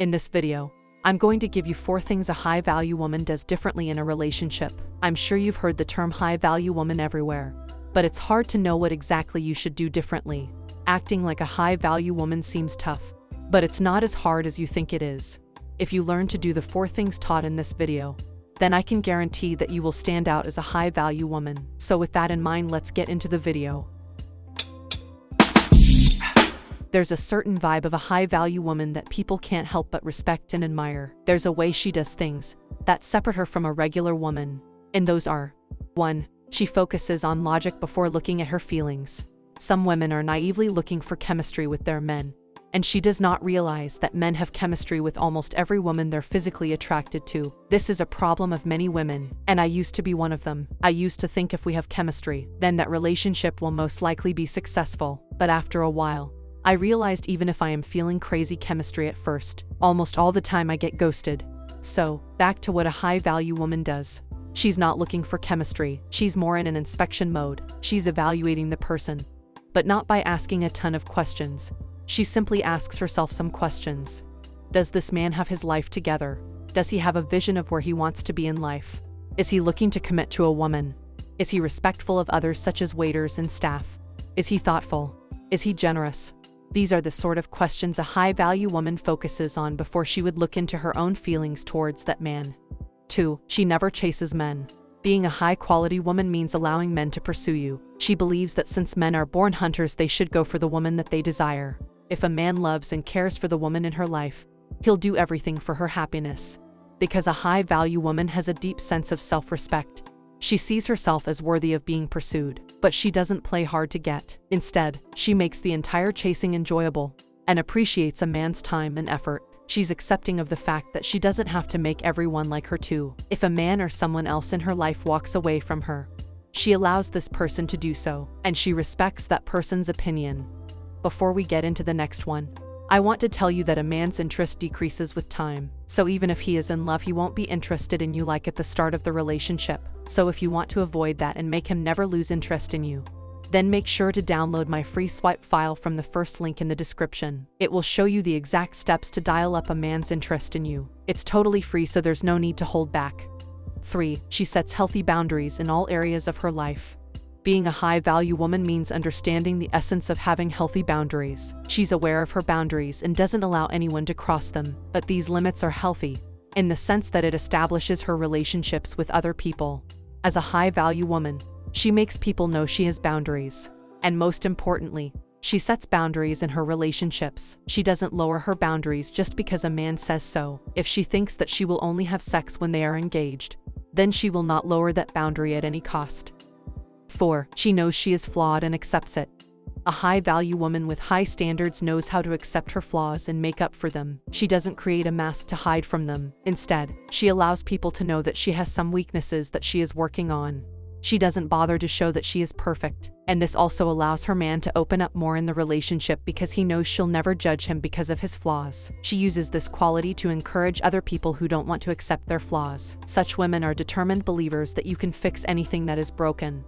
In this video, I'm going to give you 4 things a high-value woman does differently in a relationship. I'm sure you've heard the term high-value woman everywhere, but it's hard to know what exactly you should do differently. Acting like a high-value woman seems tough, but it's not as hard as you think it is. If you learn to do the 4 things taught in this video, then I can guarantee that you will stand out as a high-value woman. So with that in mind, let's get into the video. There's a certain vibe of a high-value woman that people can't help but respect and admire. There's a way she does things that separate her from a regular woman, and those are: 1. She focuses on logic before looking at her feelings. Some women are naively looking for chemistry with their men, and she does not realize that men have chemistry with almost every woman they're physically attracted to. This is a problem of many women, and I used to be one of them. I used to think if we have chemistry, then that relationship will most likely be successful. But after a while, I realized even if I am feeling crazy chemistry at first, almost all the time I get ghosted. So, back to what a high-value woman does. She's not looking for chemistry, she's more in an inspection mode. She's evaluating the person, but not by asking a ton of questions. She simply asks herself some questions. Does this man have his life together? Does he have a vision of where he wants to be in life? Is he looking to commit to a woman? Is he respectful of others such as waiters and staff? Is he thoughtful? Is he generous? These are the sort of questions a high-value woman focuses on before she would look into her own feelings towards that man. 2. She never chases men. Being a high-quality woman means allowing men to pursue you. She believes that since men are born hunters, they should go for the woman that they desire. If a man loves and cares for the woman in her life, he'll do everything for her happiness. Because a high-value woman has a deep sense of self-respect. She sees herself as worthy of being pursued, but she doesn't play hard to get. Instead, she makes the entire chasing enjoyable and appreciates a man's time and effort. She's accepting of the fact that she doesn't have to make everyone like her too. If a man or someone else in her life walks away from her, she allows this person to do so, and she respects that person's opinion. Before we get into the next one, I want to tell you that a man's interest decreases with time. So even if he is in love, he won't be interested in you like at the start of the relationship. So if you want to avoid that and make him never lose interest in you, then make sure to download my free swipe file from the first link in the description. It will show you the exact steps to dial up a man's interest in you. It's totally free, so there's no need to hold back. 3. She sets healthy boundaries in all areas of her life. Being a high-value woman means understanding the essence of having healthy boundaries. She's aware of her boundaries and doesn't allow anyone to cross them, but these limits are healthy in the sense that it establishes her relationships with other people. As a high-value woman, she makes people know she has boundaries. And most importantly, she sets boundaries in her relationships. She doesn't lower her boundaries just because a man says so. If she thinks that she will only have sex when they are engaged, then she will not lower that boundary at any cost. 4. She knows she is flawed and accepts it. A high-value woman with high standards knows how to accept her flaws and make up for them. She doesn't create a mask to hide from them. Instead, she allows people to know that she has some weaknesses that she is working on. She doesn't bother to show that she is perfect, and this also allows her man to open up more in the relationship because he knows she'll never judge him because of his flaws. She uses this quality to encourage other people who don't want to accept their flaws. Such women are determined believers that you can fix anything that is broken.